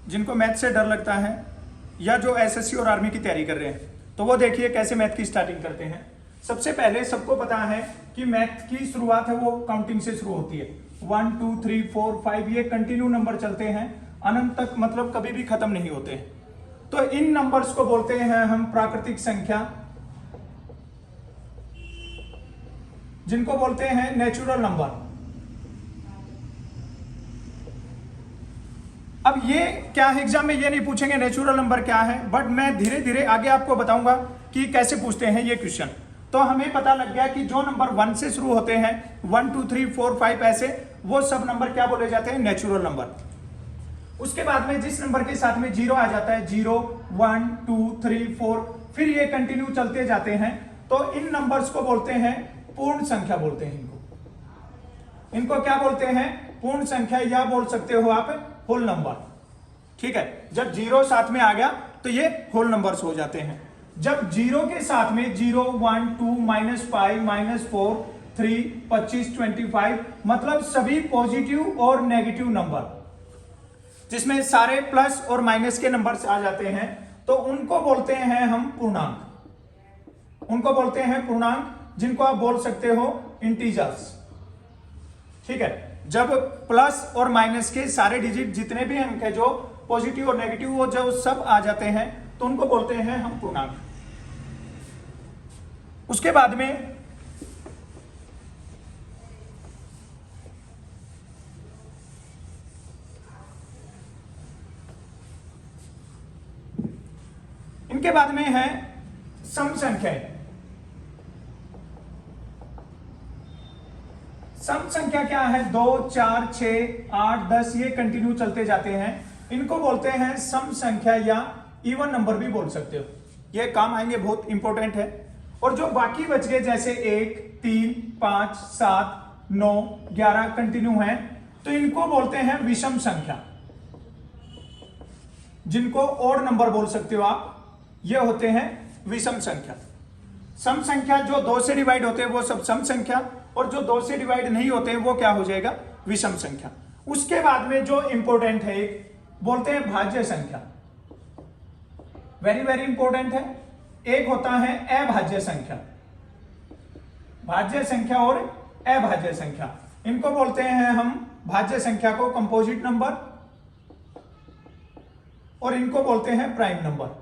जिनको मैथ से डर लगता है या जो एसएससी और आर्मी की तैयारी कर रहे हैं, तो वो देखिए कैसे मैथ की स्टार्टिंग करते हैं। सबसे पहले सबको पता है कि मैथ की शुरुआत है वो काउंटिंग से शुरू होती है। 1 2 3 4 5 ये कंटिन्यू नंबर चलते हैं अनंत तक, मतलब कभी भी खत्म नहीं होते। तो इन नंबर्स को बोलते हैं हम प्राकृतिक संख्या, जिनको बोलते हैं नेचुरल नंबर। अब ये क्या है, एग्जाम में ये नहीं पूछेंगे नेचुरल नंबर क्या है, बट मैं धीरे धीरे आगे आपको बताऊंगा कि कैसे पूछते हैं ये क्वेश्चन। तो हमें पता लग गया कि जो नंबर 1 से शुरू होते हैं, 1 2 3 4 5 ऐसे, वो सब नंबर क्या बोले जाते हैं, नेचुरल नंबर। उसके बाद में जिस नंबर के साथ में 0 आ जाता है, 0 1 2 3 4, फिर ये कंटिन्यू चलते जाते हैं, तो इन नंबर्स को बोलते हैं पूर्ण संख्या बोलते हैं। इनको क्या बोलते हैं, पूर्ण संख्या, या बोल सकते हो आप होल नंबर। ठीक है, जब 0 साथ में आ गया तो ये होल नंबर्स हो जाते हैं। जब 0 के साथ में 0 1 2 -5 -4 3 25 25, मतलब सभी पॉजिटिव और नेगेटिव नंबर जिसमें सारे प्लस और माइनस के नंबर्स आ जाते हैं, तो उनको बोलते हैं हम पूर्णांक। उनको बोलते हैं पूर्णांक, जिनको आप बोल सकते हो इंटीजर्स। ठीक है, जब प्लस और माइनस के सारे डिजिट जितने भी अंक है जो पॉजिटिव और नेगेटिव, वो जब सब आ जाते हैं तो उनको बोलते हैं हम पूर्णांक। उसके बाद में इनके बाद में है सम संख्या। सम संख्या क्या है, 2 4 6 8 10, ये कंटिन्यू चलते जाते हैं। इनको बोलते हैं सम संख्या या इवन नंबर भी बोल सकते हो, ये काम आएंगे, बहुत इंपॉर्टेंट है। और जो बाकी बच गए जैसे 1 3 5 7 9 11 कंटिन्यू हैं, तो इनको बोलते हैं विषम संख्या, जिनको ऑड नंबर बोल सकते हो आप, ये होते हैं विषम संख्या। सम संख्या जो 2 से डिवाइड होते हैं वो सब सम संख्या, और जो 2 से डिवाइड नहीं होते हैं वो क्या हो जाएगा, विषम संख्या। उसके बाद में जो इंपॉर्टेंट है एक बोलते हैं भाज्य संख्या, वेरी वेरी इंपॉर्टेंट है। एक होता है अभाज्य संख्या, भाज्य संख्या और अभाज्य संख्या, इनको बोलते हैं हम भाज्य संख्या को कंपोजिट नंबर, और इनको बोलते हैं प्राइम नंबर।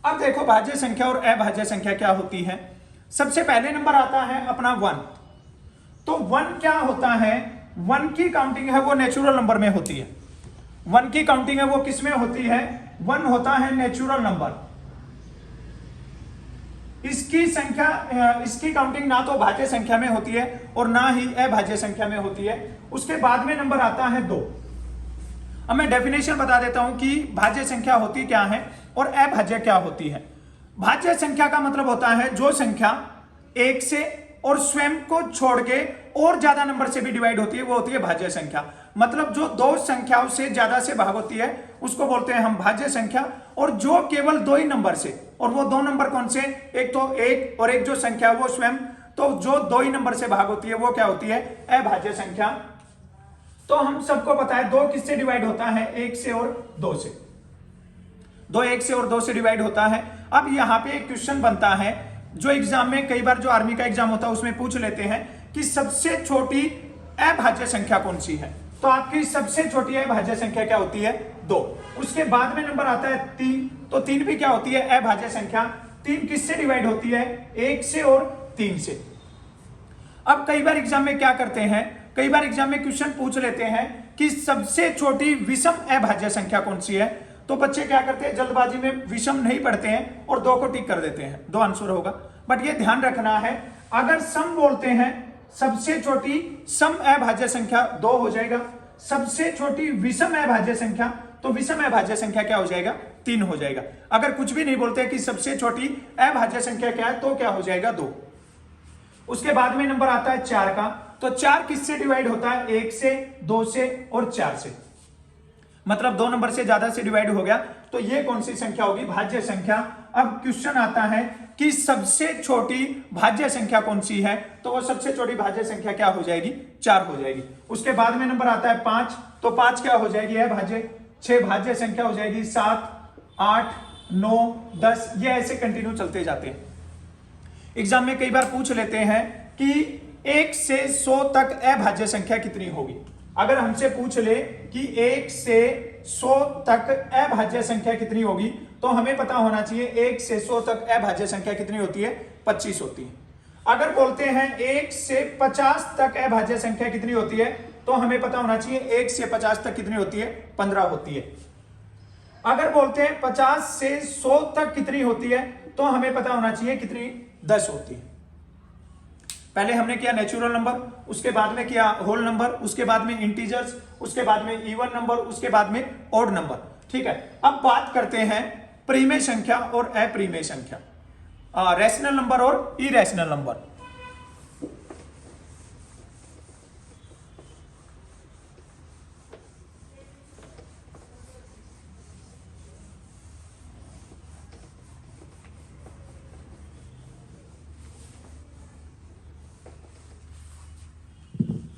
अब देखो भाज्य संख्या और अभाज्य संख्या क्या होती है। सबसे पहले नंबर आता है अपना 1। तो 1 क्या होता है, 1 की काउंटिंग है वो नेचुरल नंबर में होती है। 1 की काउंटिंग है वो किस में होती है, 1 होता है नेचुरल नंबर। इसकी संख्या, इसकी काउंटिंग ना तो भाज्य संख्या में होती है और ना ही अभाज्य संख्या में होती है। उसके बाद में नंबर आता है 2। अब मैं डेफिनेशन बता देता हूं कि भाज्य संख्या होती क्या है और अभाज्य क्या होती है। भाज्य संख्या का मतलब होता है जो संख्या 1 से और स्वयं को छोड़ के और ज्यादा नंबर से भी डिवाइड होती है, वो होती है भाज्य संख्या। मतलब जो 2 संख्याओं से ज्यादा से भाग होती है उसको बोलते हैं हम भाज्य संख्या। और जो केवल 2 ही नंबर से, और वो 2 नंबर कौन से, एक तो 1 और एक जो संख्या वो स्वयं, तो जो 2 ही नंबर से भाग होती है वो क्या होती है, अभाज्य संख्या। तो हम सबको पता है 2 किससे डिवाइड होता है, 1 से और 2 से। 2 1 से और 2 से डिवाइड होता है। अब यहां पे एक क्वेश्चन बनता है जो एग्जाम में कई बार, जो आर्मी का एग्जाम होता है उसमें पूछ लेते हैं कि सबसे छोटी अभाज्य संख्या कौन सी है। तो आपकी सबसे छोटी अभाज्य संख्या क्या होती है, 2। उसके बाद में नंबर आता है 3। तो 3 भी क्या होती है, अभाज्य संख्या। 3 किससे डिवाइड होती है, 1 से और 3 से। अब कई बार एग्जाम में क्या करते हैं, कई बार एग्जाम में क्वेश्चन पूछ लेते हैं कि सबसे छोटी विषम अभाज्य संख्या कौन सी है। तो बच्चे क्या करते हैं, जल्दबाजी में विषम नहीं पढ़ते हैं और 2 को टिक कर देते हैं, 2 आंसर होगा। बट ये ध्यान रखना है, अगर सम बोलते हैं सबसे छोटी सम अभाज्य संख्या 2 हो जाएगा। सबसे छोटी विषम अभाज्य संख्या, तो विषम अभाज्य संख्या क्या हो जाएगा, 3 हो जाएगा। अगर कुछ भी नहीं बोलते कि सबसे छोटी अभाज्य संख्या क्या है, तो क्या हो जाएगा, 2। उसके बाद में नंबर आता है 4 का। तो 4 किससे डिवाइड होता है, 1 से, 2 से और 4 से। मतलब 2 नंबर से ज्यादा से डिवाइड हो गया, तो ये कौन सी संख्या होगी, भाज्य संख्या। अब क्वेश्चन आता है कि सबसे छोटी भाज्य संख्या कौन सी है, तो वो सबसे छोटी भाज्य संख्या क्या हो जाएगी, 4 हो जाएगी। उसके बाद में नंबर आता है 5। तो 5 क्या हो जाएगी, अभाज्य। 6 भाज्य संख्या हो जाएगी, 7, 8, 9, 10, ये ऐसे कंटिन्यू चलते जाते हैं। एग्जाम में कई बार पूछ लेते हैं कि 1 से 100 तक अभाज्य संख्या कितनी होगी। अगर हमसे पूछ ले कि 1 से 100 तक अभाज्य संख्या कितनी होगी, तो हमें पता होना चाहिए 1 से 100 तक अभाज्य संख्या कितनी होती है, 25 होती है। अगर बोलते हैं 1 से 50 तक अभाज्य संख्या कितनी होती है, तो हमें पता होना चाहिए 1 से 50 तक कितनी होती है, 15 होती है। अगर बोलते हैं 50 से 100 तक कितनी होती है, तो हमें पता होना चाहिए कितनी, 10 होती है। पहले हमने किया नेचुरल नंबर, उसके बाद में किया होल नंबर, उसके बाद में इंटीजर्स, उसके बाद में इवन नंबर, उसके बाद में ऑड नंबर। ठीक है, अब बात करते हैं परिमेय संख्या और अपरिमेय संख्या, रैशनल नंबर और इरेशनल नंबर।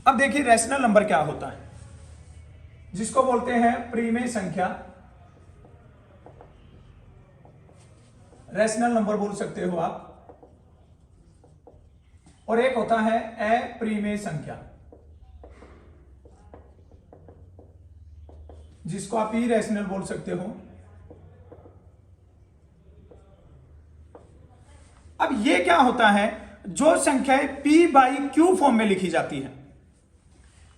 अब देखिए रैशनल नंबर क्या होता है, जिसको बोलते हैं परिमेय संख्या, रैशनल नंबर बोल सकते हो आप, और एक होता है अपरिमेय संख्या, जिसको आप इरेशनल बोल सकते हो। अब ये क्या होता है, जो संख्याएं P बाई Q फॉर्म में लिखी जाती है।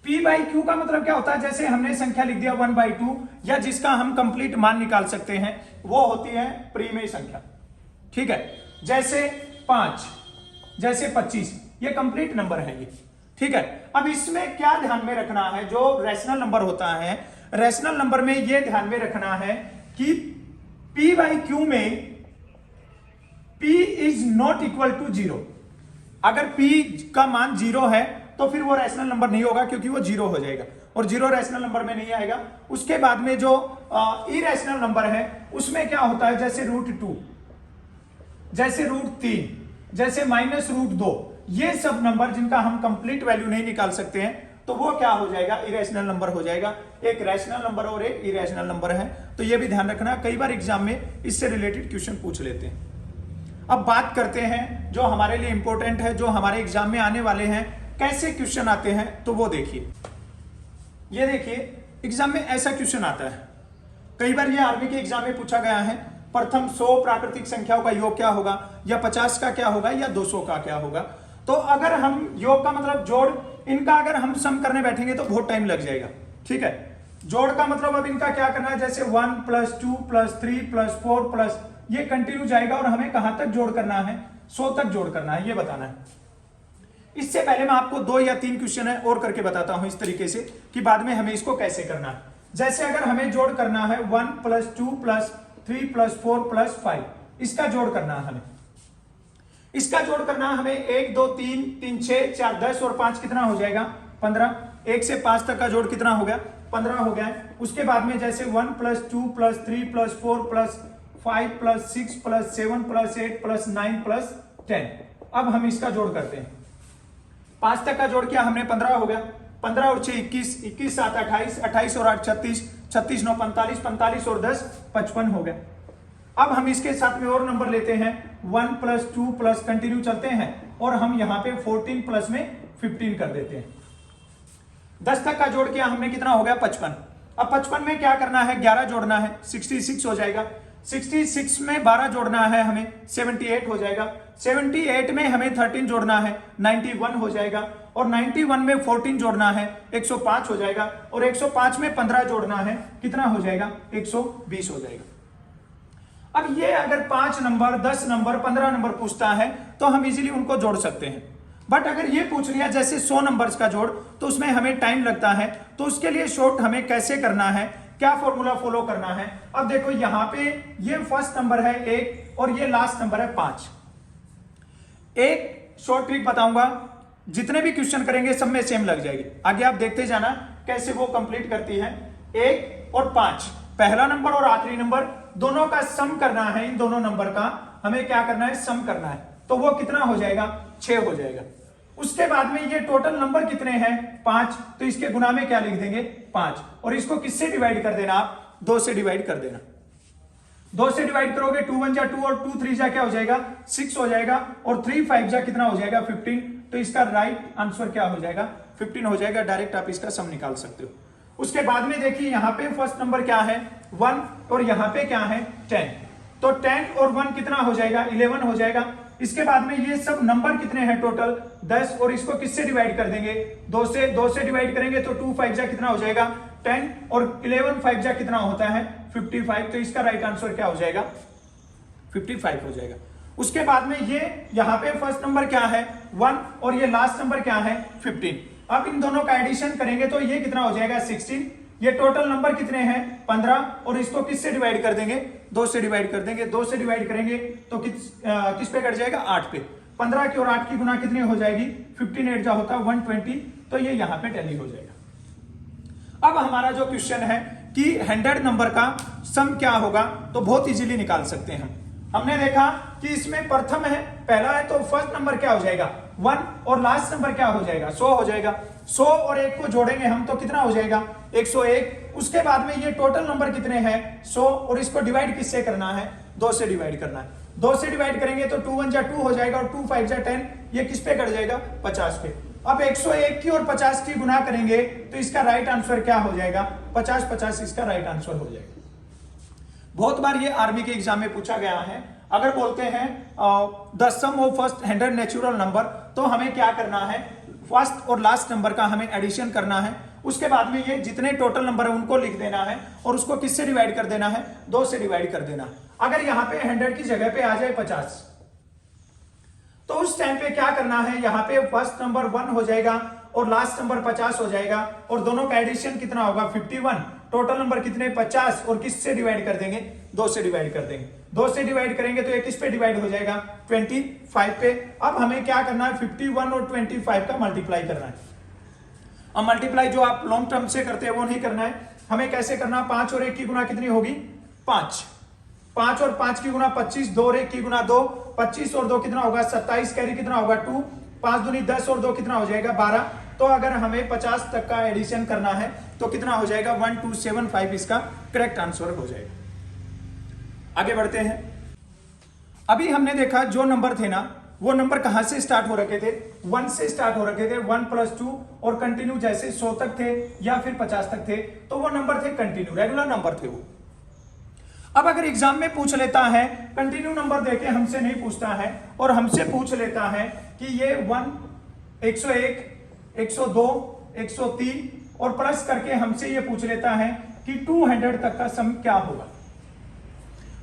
P बाई Q का मतलब क्या होता है, जैसे हमने संख्या लिख दिया 1/2, या जिसका हम कंप्लीट मान निकाल सकते हैं, वो होती है परिमेय संख्या। ठीक है, जैसे 5, जैसे 25, ये कंप्लीट नंबर है ये। ठीक है, अब इसमें क्या ध्यान में रखना है, जो रैशनल नंबर होता है, रैशनल नंबर में ये ध्यान में रखना है कि P बाई Q में P is not equal to 0। अगर P का मान 0 है तो फिर वो रैशनल नंबर नहीं होगा, क्योंकि वो 0 हो जाएगा, और 0 रैशनल नंबर में नहीं आएगा। उसके बाद में जो इरेशनल नंबर है, उसमें क्या होता है, जैसे √2, जैसे √3, जैसे -√2, ये सब नंबर जिनका हम कंप्लीट वैल्यू नहीं निकाल सकते हैं, तो वो क्या हो जाएगा, इरेशनल नंबर हो जाएगा। एक रैशनल नंबर और एक इरेशनल नंबर है, तो ये भी ध्यान रखना, कई बार एग्जाम में इससे रिलेटेड क्वेश्चन पूछ लेते हैं। अब बात करते हैं जो हमारे लिए इंपॉर्टेंट है, जो हमारे एग्जाम में आने वाले हैं, कैसे क्वेश्चन आते हैं, तो वो देखिए। ये देखिए एग्जाम में ऐसा क्वेश्चन आता है, कई बार ये आर्मी के एग्जाम में पूछा गया है, प्रथम 100 प्राकृतिक संख्याओं का योग क्या होगा, या 50 का क्या होगा, या 200 का क्या होगा। तो अगर हम योग का मतलब जोड़, इनका अगर हम सम करने बैठेंगे तो बहुत टाइम लग जाएगा। ठीक है, जोड़ का मतलब अब इनका क्या करना है, जैसे 1 + 2 + 3 + 4 ये कंटिन्यू जाएगा, और हमें कहां तक जोड़ करना है, 100 तक जोड़ करना है, ये बताना है। इससे पहले मैं आपको 2 या 3 क्वेश्चन है और करके बताता हूं इस तरीके से, कि बाद में हमें इसको कैसे करना है। जैसे अगर हमें जोड़ करना है 1 + 2 + 3 + 4 + 5, इसका जोड़ करना है हमें, इसका जोड़ करना है हमें 1 2 3 3 6 4 10 और 5 कितना हो जाएगा, 15। 1 से 5 तक का जोड़ कितना हो गया, 15 हो गया। उसके बाद में जैसे 1 + 2 + 3 + 4 + 5 + 6 + 7 + 8 + 9 + 10। अब हम इसका जोड़ करते हैं। 5 तक का जोड़ किया हमने, 15 हो गया। 15 और 6 21, 21 7 28, 28 और 8 36, 36 9 45, 45 और 10 55 हो गया। अब हम इसके साथ में और नंबर लेते हैं, 1 + 2 + कंटिन्यू चलते हैं, और हम यहां पे 14 प्लस में 15 कर देते हैं। 10 तक का जोड़ किया हमने, कितना हो गया, 55। अब 55 में क्या करना है, 11 जोड़ना है, 66 हो जाएगा। 66 में 12 जोड़ना है हमें, 78 हो जाएगा। 78 में हमें 13 जोड़ना है, 91 हो जाएगा। और 91 में 14 जोड़ना है, 105 हो जाएगा। और 105 में 15 जोड़ना है, कितना हो जाएगा, 120 हो जाएगा। अब ये अगर 5 नंबर, 10 नंबर, 15 नंबर पूछता है तो हम इजीली उनको जोड़ सकते हैं। बट अगर ये पूछ लिया जैसे 100 नंबर्स का जोड़, तो उसमें हमें टाइम लगता है। तो उसके लिए शॉर्ट हमें कैसे करना है, क्या फॉर्मूला फॉलो करना है। अब देखो यहां पे ये फर्स्ट नंबर है 1 और ये लास्ट नंबर है 5। एक शॉर्ट ट्रिक बताऊंगा, जितने भी क्वेश्चन करेंगे सब में सेम लग जाएगी। आगे आप देखते जाना कैसे वो कंप्लीट करती है। 1 और 5, पहला नंबर और आखिरी नंबर दोनों का सम करना है। इन दोनों नंबर का हमें क्या करना है, सम करना है। तो वो कितना हो जाएगा, 6 हो जाएगा। उसके बाद में ये टोटल नंबर कितने हैं 5, तो इसके गुना में क्या लिख देंगे 5, और इसको किससे डिवाइड कर देना आप 2 से डिवाइड कर देना। 2 से डिवाइड करोगे 2 1 जा 2 और 2 3 जा क्या हो जाएगा 6 हो जाएगा, और 3 5 जा कितना हो जाएगा 15, तो इसका राइट आंसर क्या हो जाएगा 15 हो जाएगा। डायरेक्ट आप इसका सम निकाल सकते हो। उसके बाद में देखिए यहाँ पे फर्स्ट नंबर क्या है 1 और यहाँ पे क्या है 10, तो 10 और 1 कितना हो जाएगा 11 हो जाएगा। इसके बाद में ये सब नंबर कितने हैं टोटल 10, और इसको किससे डिवाइड कर देंगे 2 से डिवाइड करेंगे तो 2 5 जा कितना हो जाएगा 10, और 11 5 जा कितना होता है 55, तो इसका राइट आंसर क्या हो जाएगा 55 हो जाएगा। उसके बाद में ये यहाँ पे फर्स्ट नंबर क्या है 1 और ये लास्ट नंबर क्या है 15। अब इन दोनों का एडिशन करेंगे तो ये कितना हो जाएगा 16। ये टोटल नंबर कितने हैं 15, और इसको किससे डिवाइड कर देंगे 2 से डिवाइड कर देंगे। 2 से डिवाइड करेंगे तो किस पे कट जाएगा 8 पे। 15 की और 8 की गुना कितनी हो जाएगी 15 8 जा होता है 120, तो ये यहाँ पे टैली हो जाएगा। अब हमारा जो क्वेश्चन है कि 100 नंबर का सम क्या होगा, तो बहुत इजीली निकाल सकते हैं हम। हमने देखा कि इसमें प्रथम है पहला है, तो फर्स्ट नंबर क्या हो जाएगा 1 और लास्ट नंबर क्या हो जाएगा 100 हो जाएगा। 100 और 1 को जोड़ेंगे हम तो कितना हो जाएगा 101। उसके बाद में ये टोटल नंबर कितने हैं 100, और इसको डिवाइड किससे करना है 2 से डिवाइड करना है। 2 से डिवाइड करेंगे तो 2 1 जा 2 हो जाएगा, और 2 5 जा 10, ये किस पे कट जाएगा 50 पे। अब 101 की और 50 की गुना करेंगे तो इसका राइट आंसर क्या हो जाएगा 50 50, इसका राइट आंसर हो जाएगा। बहुत बार ये आर्मी के एग्जाम में पूछा गया है। अगर बोलते हैं the sum of first 100 natural number, तो हमें क्या करना है फर्स्ट और लास्ट नंबर का हमें एडिशन करना है। उसके बाद में ये जितने टोटल नंबर है उनको लिख देना है, और उसको किससे डिवाइड कर देना है 2 से डिवाइड कर देना। अगर यहाँ पे 100 की जगह पे आ जाए 50, तो उस टाइम पे क्या करना है यहाँ पे फर्स्ट नंबर 1 हो जाएगा और लास्ट नंबर 50 हो जाएगा, और दोनों का एडिशन कितना होगा 51। टोटल नंबर कितने 50, और किससे डिवाइड कर देंगे 2 से डिवाइड कर देंगे। 2 से डिवाइड करेंगे तो ये किस पे डिवाइड हो जाएगा 25 पे। अब हमें क्या करना है 51 और 25 का मल्टीप्लाई करना है। अब मल्टीप्लाई जो आप लॉन्ग टर्म से करते हैं वो नहीं करना है, हमें कैसे करना 5 और 1 की गुना कितनी होगी 5, 5 और 5 की गुना 25, 2 और 1 की गुना 2, 25 और 2 कितना होगा 27, कैरी कितना होगा 2, 5 दूनी 10 और 2 कितना हो जाएगा 12। तो अगर हमें 50 तक का एडिशन करना है तो कितना हो जाएगा 1275, इसका करेक्ट आंसर हो जाएगा। आगे बढ़ते हैं। अभी हमने देखा जो नंबर थे ना वो नंबर कहां से स्टार्ट हो रखे थे 1 से स्टार्ट हो रखे थे, 1 + 2, और कंटिन्यू जैसे 100 तक थे या फिर 50 तक थे, तो वो नंबर थे कंटिन्यू रेगुलर नंबर थे वो। अब अगर एग्जाम में पूछ लेता है कंटिन्यू नंबर देके हमसे नहीं पूछता है, और हमसे पूछ लेता है कि ये 1 101 102 103 और प्लस करके हमसे ये पूछ लेता है कि 200 तक का सम क्या होगा।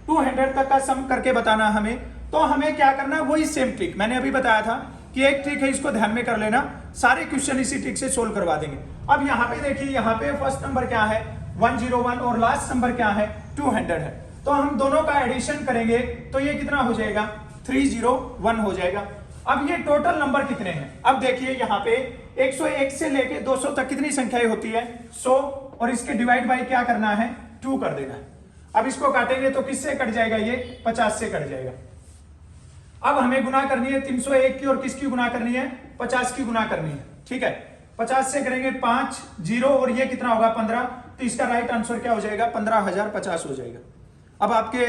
200 तक का सम करके बताना हमें, तो हमें क्या करना है वही सेम ट्रिक मैंने अभी बताया था कि एक ट्रिक है, इसको ध्यान में कर लेना, सारे क्वेश्चन इसी ट्रिक से सोल्व करवा देंगे। अब यहाँ पे देखिए यहाँ पे फर्स्ट नंबर क्या है 101 और लास्ट नंबर क्या है 200 है, तो हम दोनों का एडिशन करेंगे तो ये कितना हो जाएगा 301 हो जाएगा। अब ये टोटल नंबर कितने हैं, अब देखिए यहाँ पे 101 से लेके 200 तक कितनी संख्याएं होती है 100, और इसके डिवाइड बाय क्या करना है 2 कर देना है। अब इसको काटेंगे तो किससे कट जाएगा ये 50 से कट जाएगा। अब हमें गुना करनी है 301 की, और किसकी गुना करनी है 50 की गुना करनी है, ठीक है। 50 से करेंगे 5 0, और ये कितना होगा 15, तो इसका राइट आंसर क्या हो जाएगा 15050 हो जाएगा। अब आपके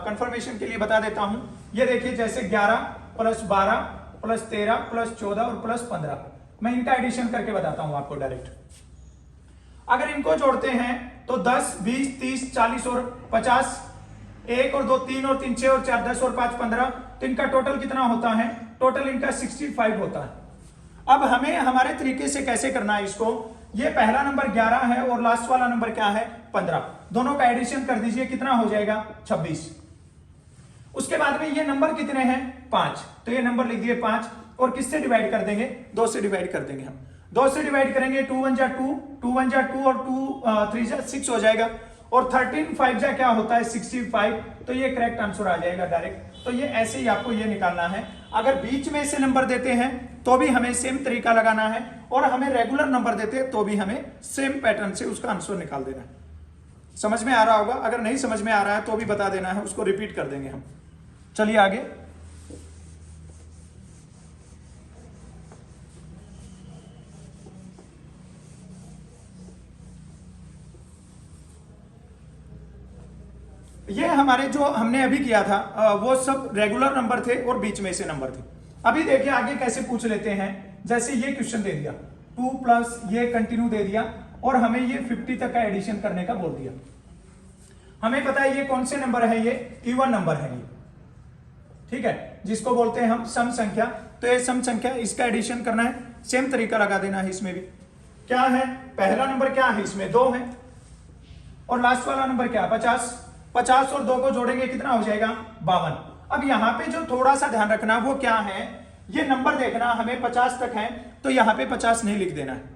कंफर्मेशन के लिए बता देता हूं, ये देखिए जैसे 11 + 12 + 13 + 14 और +15, मैं इनका एडिशन करके बताता हूं आपको डायरेक्ट। अगर इनको जोड़ते हैं तो 10 20 30 40 और 50, 1 और 2 3 और 3 6 और 4 10 और 5 15, तो इनका टोटल कितना होता है, टोटल इनका 65 होता है। अब हमें हमारे तरीके से कैसे करना है इसको, ये पहला नंबर 11 है और लास्ट वाला नंबर क्या है 15, दोनों का एडिशन कर दीजिए कितना हो जाएगा 26। उसके बाद में ये नंबर कितने हैं 5, तो ये नंबर लिख दिए 5, और किससे डिवाइड कर देंगे 2 से डिवाइड कर देंगे हम। 2 से डिवाइड करेंगे 2 1 जा 2, 2 1 जा 2 और 2 3 जा 6 हो जाएगा, और 13 5 जा क्या होता है 65, तो ये करेक्ट आंसर आ जाएगा डायरेक्ट। तो ये ऐसे ही आपको ये निकालना है। अगर बीच में से नंबर देते हैं तो भी हमें सेम तरीका लगाना है, और हमें रेगुलर नंबर देते हैं तो भी हमें सेम पैटर्न से उसका आंसर निकाल देना है। समझ में आ रहा होगा, अगर नहीं समझ में आ रहा है तो भी बता देना है, उसको रिपीट कर देंगे हम। चलिए आगे। ये हमारे जो हमने अभी किया था वो सब रेगुलर नंबर थे और बीच में से नंबर थे। अभी देखिए आगे कैसे पूछ लेते हैं। जैसे ये क्वेश्चन दे दिया 2 प्लस ये कंटिन्यू दे दिया और हमें ये 50 तक का एडिशन करने का बोल दिया। हमें पता है ये कौन से नंबर है, ये इवन नंबर है ये, ठीक है, जिसको बोलते हैं हम सम संख्या। तो ये सम संख्या, इसका एडिशन करना है, सेम तरीका लगा देना है इसमें भी। क्या है, पहला नंबर क्या है इसमें 2 है और लास्ट वाला नंबर क्या है 50। 50 और 2 को जोड़ेंगे कितना हो जाएगा 52। अब यहां पे जो थोड़ा सा ध्यान रखना वो क्या है, ये नंबर देखना हमें 50 तक है तो यहां पे 50 नहीं लिख देना है।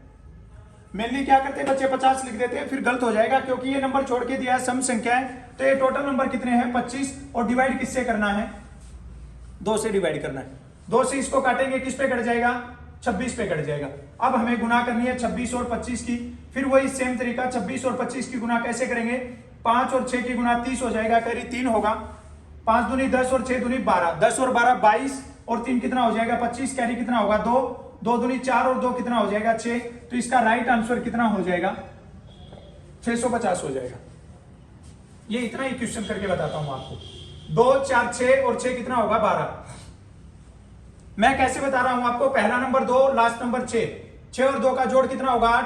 मेनली क्या करते हैं बच्चे 50 लिख देते हैं, फिर गलत हो जाएगा क्योंकि ये नंबर छोड़ के दिया है सम संख्या है। तो ये टोटल नंबर कितने हैं 25 और डिवाइड किससे करना है 2 से डिवाइड करना है। 2 से इसको काटेंगे किस पे कट जाएगा 26 पे कट जाएगा। अब हमें गुना करनी है 26 और 25 की, फिर वही सेम तरीका 26 और 25 की गुना कैसे करेंगे, 5 और 6 की गुना 30 हो जाएगा, करीब 3 होगा, 5 दूनी 10 और 6 दूनी 12, 10 और 12 22 और 3 कितना हो जाएगा 25, कैरी कितना होगा 2, 2 दूनी 4 और 2 कितना हो जाएगा 6। तो इसका राइट आंसर कितना हो जाएगा 650 हो जाएगा। ये इतना ही क्वेश्चन करके बताता हूं आपको। 2 4 6 और 6 कितना होगा 12। मैं कैसे बता रहा हूं आपको, पहला नंबर 2 लास्ट नंबर 6, 6 और 2 का जोड़ कितना होगा 8।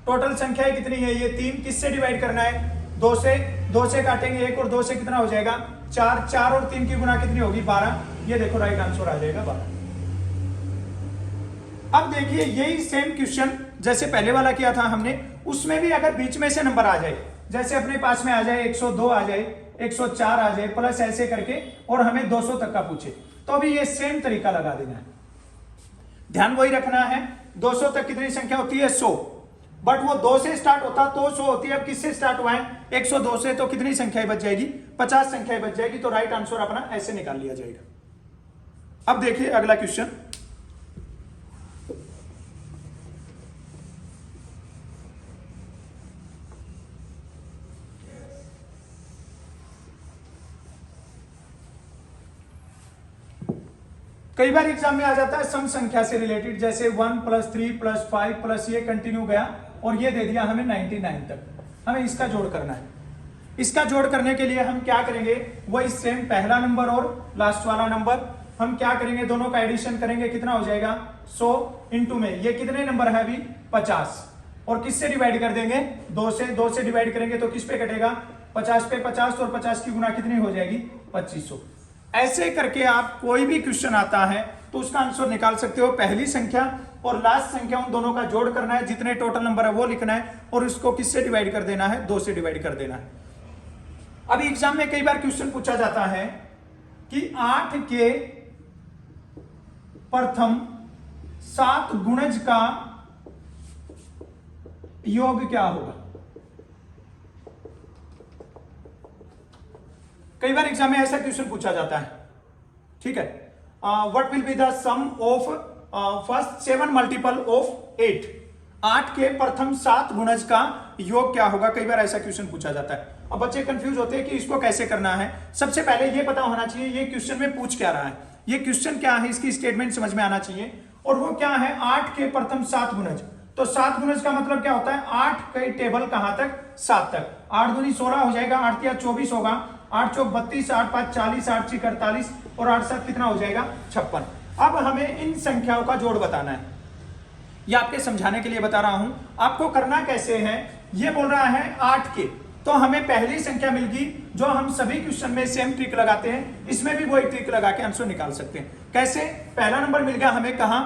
टोटल संख्या कितनी है ये 3, किससे डिवाइड करना है 2 से, 2 से काटेंगे 1 और 2 से कितना हो जाएगा 4, 4 और 3 की गुना कितनी होगी 12। ये देखो राइट आंसर आ जाएगा 12। अब देखिए यही सेम क्वेश्चन जैसे पहले वाला किया था हमने, उसमें भी अगर बीच में से नंबर आ जाए, जैसे अपने पास में आ जाए 102 आ जाए, 104 आ जाए, प्लस ऐसे करके और हमें 200 तक का पूछे, तो भी ये सेम तरीका लगा देना है। ध्यान वही रखना है 200 तक कितनी संख्या होती है 100, बट वो 2 से स्टार्ट होता तो 100 होती है। अब किससे स्टार्ट हुआ है 102 से, तो कितनी संख्याएं बच जाएगी 50 संख्याएं बच जाएगी। तो राइट आंसर अपना ऐसे निकाल लिया जाएगा। अब देखिए अगला क्वेश्चन, कई बार एग्जाम में आ जाता है सम संख्या से रिलेटेड, जैसे 1 प्लस 3 प्लस 5 प्लस ये कंटिन्यू गया और ये दे दिया हमें 99 तक, हमें इसका जोड़ करना है। इसका जोड़ करने के लिए हम क्या करेंगे, वही सेम पहला नंबर और लास्ट वाला नंबर हम क्या करेंगे, दोनों का एडिशन करेंगे, कितना हो जाएगा 100 इंटू में ये कितने नंबर है अभी 50 और किससे डिवाइड कर देंगे 2 से, 2 से डिवाइड करेंगे तो किस पे कटेगा 50 पे 50 और 50 की गुना कितनी हो जाएगी 2500। ऐसे करके आप कोई भी क्वेश्चन आता है तो उसका आंसर निकाल सकते हो। पहली संख्या और लास्ट संख्या उन दोनों का जोड़ करना है, जितने टोटल नंबर है वो लिखना है और इसको किससे डिवाइड कर देना है 2 से डिवाइड कर देना है। अभी एग्जाम में कई बार क्वेश्चन पूछा जाता है कि 8 के प्रथम 7 गुणज का योग क्या होगा। कई बार एग्जाम में ऐसा क्वेश्चन पूछा जाता है, ठीक है, what will be the sum of first 7 multiple of 8। 8 के प्रथम 7 गुणज का योग क्या होगा, कई बार ऐसा क्वेश्चन पूछा जाता है। अब बच्चे कंफ्यूज होते हैं कि इसको कैसे करना है। सबसे पहले ये पता होना चाहिए ये क्वेश्चन में पूछ क्या रहा है, ये क्वेश्चन क्या है, इसकी स्टेटमेंट समझ में आना चाहिए। और वो क्या है 8 के प्रथम 7 गुणज, तो 7 गुणज का मतलब क्या होता है 8 के टेबल कहां तक 7 तक, 8 दूनी 16 हो जाएगा, 8 या 24 होगा, 8 चौक 32, 8 5 40, 8 6 48 और 8 7 कितना हो जाएगा 56। अब हमें इन संख्याओं का जोड़ बताना है, ये आपके समझाने के लिए बता रहा हूं। आपको करना कैसे है, ये बोल रहा है 8 के, तो हमें पहली संख्या मिल गई जो हम सभी क्वेश्चन में सेम ट्रिक लगाते हैं, इसमें भी वही ट्रिक लगा के आंसर निकाल सकते हैं। कैसे, पहला नंबर मिल गया हमें, कहां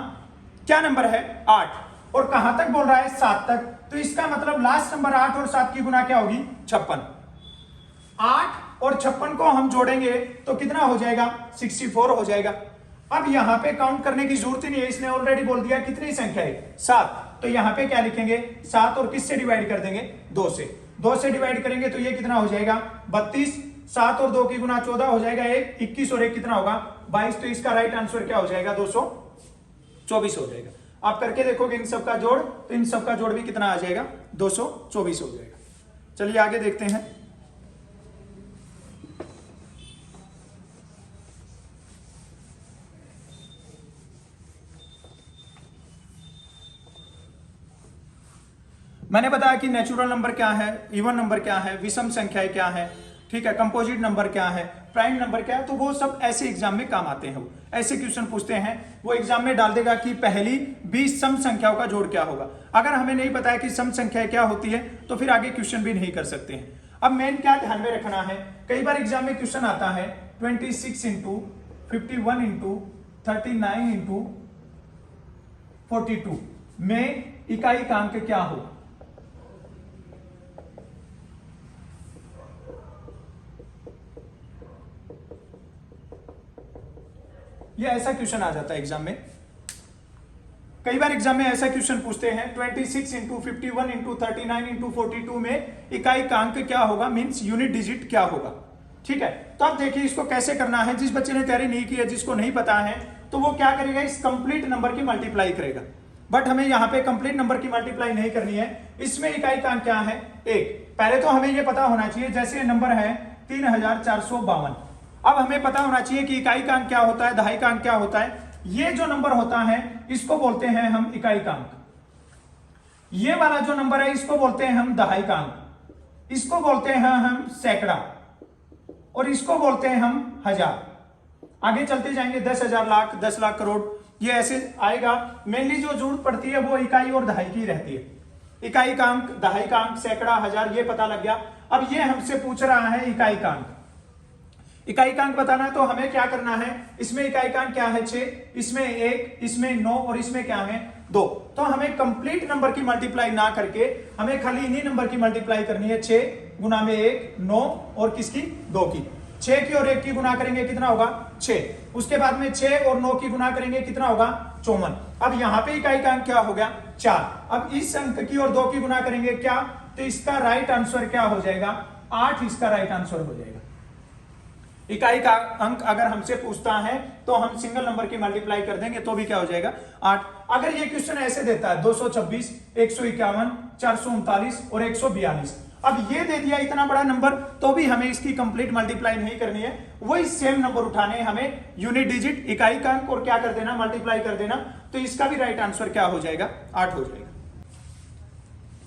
क्या नंबर है 8 और कहां तक बोल रहा है 7 तक, तो इसका मतलब लास्ट नंबर 8 और 7 की गुना क्या होगी 56। 8 और 56 को हम जोड़ेंगे तो कितना हो जाएगा 64 हो जाएगा। अब यहां पे काउंट करने की जरूरत ही नहीं है, इसने ऑलरेडी बोल दिया कितनी संख्या है 7, तो यहां पे क्या लिखेंगे 7 और किससे डिवाइड कर देंगे 2 से, 2 से डिवाइड करेंगे तो ये कितना हो जाएगा 32, 7 और 2 की गुना 14 हो जाएगा, 1 21 और 1 कितना होगा 22। तो इसका राइट आंसर क्या हो जाएगा 224 हो जाएगा। आप करके देखोगे इन सब का जोड़, तो इन सब का जोड़ भी कितना आ जाएगा 224 हो जाएगा। चलिए आगे देखते हैं। मैंने बताया कि नेचुरल नंबर क्या है, इवन नंबर क्या है, विषम संख्याएं क्या है, ठीक है, कंपोजिट नंबर क्या है, प्राइम नंबर क्या है, तो वो सब ऐसे एग्जाम में काम आते हैं। वो ऐसे क्वेश्चन पूछते हैं, वो एग्जाम में डाल देगा कि पहली 20 सम संख्याओं का जोड़ क्या होगा। अगर हमें नहीं पता है कि सम संख्या क्या होती है तो फिर आगे क्वेश्चन भी नहीं कर सकते हैं। अब मेन क्या ध्यान में रखना है, कई बार एग्जाम में क्वेश्चन आता है 26 इंटू 51 इंटू 39 इंटू 42 में इकाई क्या हो। ये ऐसा क्वेश्चन आ जाता है एग्जाम में। कई बार एग्जाम में ऐसा क्वेश्चन पूछते हैं 26 इंटू 51 इंटू 39 इंटू 42 में इकाई क्या होगा, मींस यूनिट डिजिट क्या होगा। ठीक है, तो अब देखिए इसको कैसे करना है। जिस बच्चे ने तैयारी नहीं की है, जिसको नहीं पता है, तो वो क्या करेगा, इस कंप्लीट नंबर की मल्टीप्लाई करेगा। बट हमें यहाँ पे कंप्लीट नंबर की मल्टीप्लाई नहीं करनी है। इसमें इकाई क्या है, 1। पहले तो हमें यह पता होना चाहिए, जैसे नंबर है 3452, अब हमें पता होना चाहिए कि इकाई क्या होता है, दहाई क्या होता है। ये जो नंबर होता है इसको बोलते हैं हम इकाई ये वाला जो नंबर है इसको बोलते हैं हम दहाई इसको बोलते हैं हम सैकड़ा, और इसको बोलते हैं हम हजार। आगे चलते जाएंगे 10,000, लाख, 10 लाख, करोड़, ये ऐसे आएगा। मेनली जो जरूरत पड़ती है वो इकाई और दहाई की रहती है। इकाई दहाई सैकड़ा, हजार, ये पता लग गया। अब ये हमसे पूछ रहा है इकाई बताना है, तो हमें क्या करना है, इसमें इकाई क्या है 6, इसमें 1, इसमें 9 और इसमें क्या है 2। तो हमें कंप्लीट नंबर की मल्टीप्लाई ना करके हमें खाली इन्हीं नंबर की मल्टीप्लाई करनी है। 6 गुना में 1 9 और किसकी 2 की। 6 की और 1 की गुना करेंगे कितना होगा 6। उसके बाद में 6 और 9 की गुना करेंगे कितना होगा 54। अब यहाँ पे इकाई क्या हो गया 4। अब इस अंक की और 2 की गुना करेंगे क्या, तो इसका राइट आंसर क्या हो जाएगा 8, इसका राइट आंसर हो जाएगा। इकाई का अंक अगर हमसे पूछता है तो हम सिंगल नंबर की मल्टीप्लाई कर देंगे तो भी क्या हो जाएगा 8। अगर ये क्वेश्चन ऐसे देता है 226, 151, 439 और 142, अब ये दे दिया इतना बड़ा नंबर, तो भी हमें इसकी कंप्लीट मल्टीप्लाई नहीं करनी है, वही सेम नंबर उठाने हैं हमें, यूनिट डिजिट इकाई का अंक और क्या कर देना मल्टीप्लाई कर देना, तो इसका भी राइट आंसर क्या हो जाएगा 8 हो जाएगा।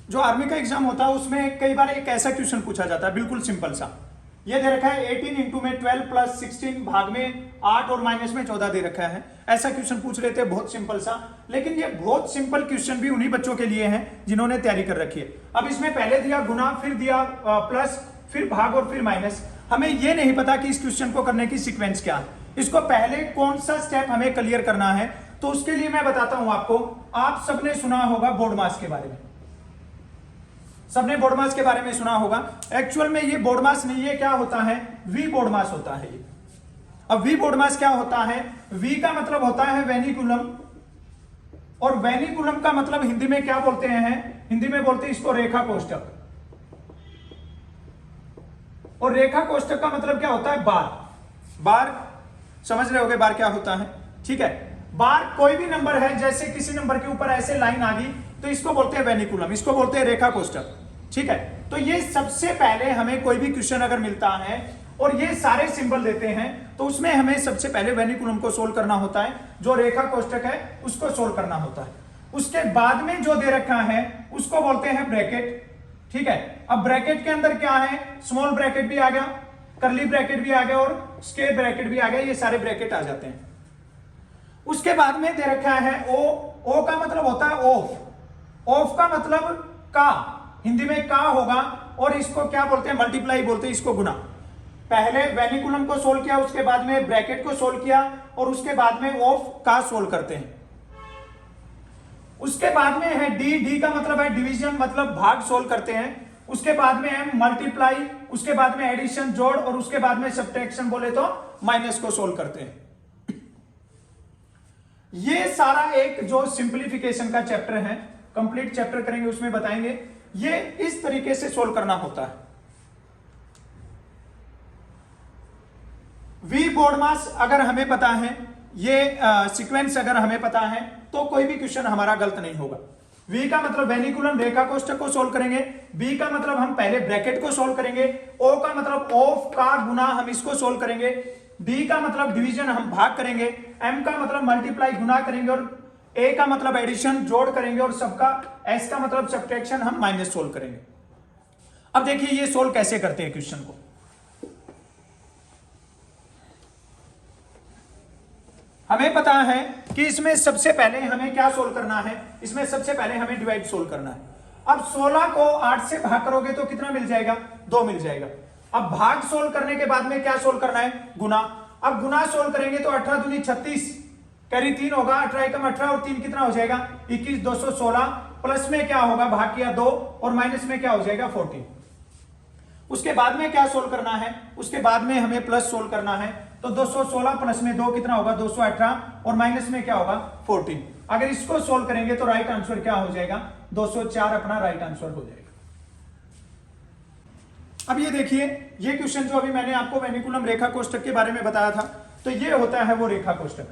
जो आर्मी का एग्जाम होता है उसमें कई बार एक ऐसा क्वेश्चन पूछा जाता है बिल्कुल सिंपल सा, ये दे रखा है 18 इंटू में 12 प्लस 16 भाग में 8 और माइनस में 14 दे रखा है। ऐसा क्वेश्चन पूछ रहे थे बहुत सिंपल सा, लेकिन ये बहुत सिंपल क्वेश्चन भी उन्हीं बच्चों के लिए है जिन्होंने तैयारी कर रखी है। अब इसमें पहले दिया गुना, फिर दिया प्लस, फिर भाग और फिर माइनस। हमें ये नहीं पता कि इस क्वेश्चन को करने की सीक्वेंस क्या है, इसको पहले कौन सा स्टेप हमें क्लियर करना है, तो उसके लिए मैं बताता हूं आपको। आप सबने सुना होगा बोर्ड मास के बारे में, सबने बोर्ड मास के बारे में सुना होगा। एक्चुअल में ये बोर्ड मास नहीं है, क्या होता है वी बोर्ड मास होता है ये। अब वी बोर्ड मास क्या होता है, वी का मतलब होता है वेनिकुलम, और वेनिकुलम का मतलब हिंदी में क्या बोलते हैं, हिंदी में बोलते हैं इसको रेखा कोष्ठक, और रेखा कोष्ठक का मतलब क्या होता है बार। बार समझ रहे होगे बार क्या होता है, ठीक है। बार कोई भी नंबर है, जैसे किसी नंबर के ऊपर ऐसे लाइन आ गई तो इसको बोलते हैं वेनिकुलम, इसको बोलते हैं रेखा कोष्ठक, ठीक है। तो ये सबसे पहले हमें कोई भी क्वेश्चन अगर मिलता है और ये सारे सिंबल देते हैं तो उसमें हमें सबसे पहले वेनिकुलम को सोल्व करना होता है, जो रेखा कोष्ठक है उसको सोल्व करना होता है। उसके बाद में जो दे रखा है उसको बोलते हैं ब्रैकेट, ठीक है। अब ब्रैकेट के अंदर क्या है, स्मॉल ब्रैकेट भी आ गया, करली ब्रैकेट भी आ गया और स्क्वायर ब्रैकेट भी आ गया, ये सारे ब्रैकेट आ जाते हैं। उसके बाद में दे रखा है ओ का मतलब होता है ऑफ, ऑफ का मतलब का, हिंदी में का होगा, और इसको क्या बोलते हैं मल्टीप्लाई बोलते हैं, इसको गुना। पहले वेनिकुलम को सोल्व किया, उसके बाद में ब्रैकेट को सोल्व किया, और उसके बाद में ऑफ का सोल्व करते हैं। उसके बाद में है डी का मतलब है डिवीजन, मतलब भाग सोल्व करते हैं। उसके बाद में है मल्टीप्लाई, उसके बाद में एडिशन जोड़, और उसके बाद में सब्ट्रैक्शन बोले तो माइनस को सोल्व करते हैं। ये सारा एक जो सिंप्लीफिकेशन का चैप्टर है, कंप्लीट चैप्टर करेंगे उसमें बताएंगे ये इस तरीके से सोल्व करना होता है। वी बोर्ड मास अगर हमें पता है, ये सीक्वेंस अगर हमें पता है, तो कोई भी क्वेश्चन हमारा गलत नहीं होगा। वी का मतलब वेनिकुलम रेखा कोष्ठक को सोल्व करेंगे, बी का मतलब हम पहले ब्रैकेट को सोल्व करेंगे, ओ का मतलब ऑफ का गुना हम इसको सोल्व करेंगे, डी का मतलब डिवीजन हम भाग करेंगे, एम का मतलब मल्टीप्लाई गुना करेंगे, और ए का मतलब एडिशन जोड़ करेंगे, और सबका एस का मतलब सब्ट्रैक्शन हम माइनस सोल्व करेंगे। अब देखिए ये सोल्व कैसे करते हैं क्वेश्चन को। हमें पता है कि इसमें सबसे पहले हमें क्या सोल्व करना है, इसमें सबसे पहले हमें डिवाइड सोल्व करना है। अब 16 को 8 से भाग करोगे तो कितना मिल जाएगा, 2 मिल जाएगा। अब भाग सोल्व करने के बाद में क्या सोल्व करना है, गुना। अब गुना सोल्व करेंगे तो 18 दूनी 36, कैरी 3 होगा, 18 एकम 18 और 3 कितना हो जाएगा 21, 216 प्लस में क्या होगा भाग किया 2 और माइनस में क्या हो जाएगा 14। उसके बाद में क्या सोल्व करना है, उसके बाद में हमें प्लस सोल्व करना है। तो 216 प्लस में 2 कितना होगा 218 और माइनस में क्या होगा 14। अगर इसको सोल्व करेंगे तो राइट आंसर क्या हो जाएगा 204 अपना राइट आंसर हो जाएगा। अब ये देखिए, ये क्वेश्चन जो अभी मैंने आपको वेनिकुलम रेखा कोष्ठक के बारे में बताया था, तो ये होता है वो रेखा कोष्ठक,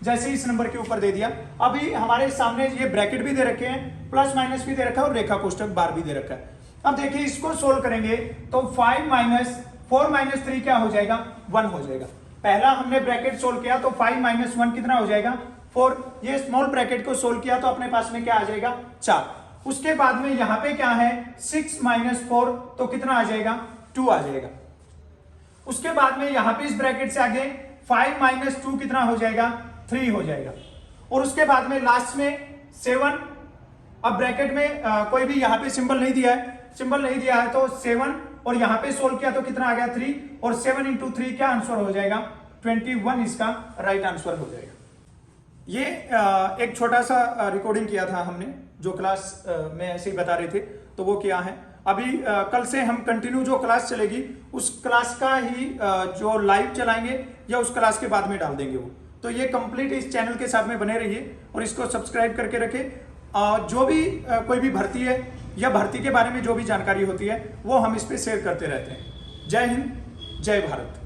जैसे इस नंबर के ऊपर दे दिया। अभी हमारे सामने ये ब्रैकेट भी दे रखे हैं, प्लस माइनस भी दे रखा है और रेखा कोष्ठक बार भी दे रखा है। अब देखिए इसको सोल्व करेंगे तो 5 माइनस 4 माइनस 3 क्या हो जाएगा 1 हो जाएगा। पहला हमने ब्रैकेट सोल्व किया तो 5 माइनस 1 कितना हो जाएगा 4। ये स्मॉल ब्रैकेट को सोल्व किया तो अपने पास में क्या आ जाएगा 4। उसके बाद में यहां पे क्या है 6 माइनस 4 तो कितना आ जाएगा 2 आ जाएगा। उसके बाद में यहां पे इस ब्रैकेट से आगे 5 माइनस 2 कितना हो जाएगा 3 हो जाएगा। और उसके बाद में लास्ट में 7। अब ब्रैकेट में कोई भी यहां पे सिंबल नहीं दिया है, सिंबल नहीं दिया है तो 7 और यहां पे सोल्व किया तो कितना आ गया 3 और 7 इंटू 3 क्या आंसर हो जाएगा 21, इसका राइट आंसर हो जाएगा। ये एक छोटा सा रिकॉर्डिंग किया था हमने, जो क्लास में ऐसे ही बता रहे थे तो वो किया है। अभी कल से हम कंटिन्यू जो क्लास चलेगी उस क्लास का ही जो लाइव चलाएंगे या उस क्लास के बाद में डाल देंगे वो। तो ये कंप्लीट इस चैनल के साथ में बने रहिए और इसको सब्सक्राइब करके रखें। जो भी कोई भी भर्ती है या भर्ती के बारे में जो भी जानकारी होती है वो हम इस पे शेयर करते रहते हैं। जय हिंद, जय भारत।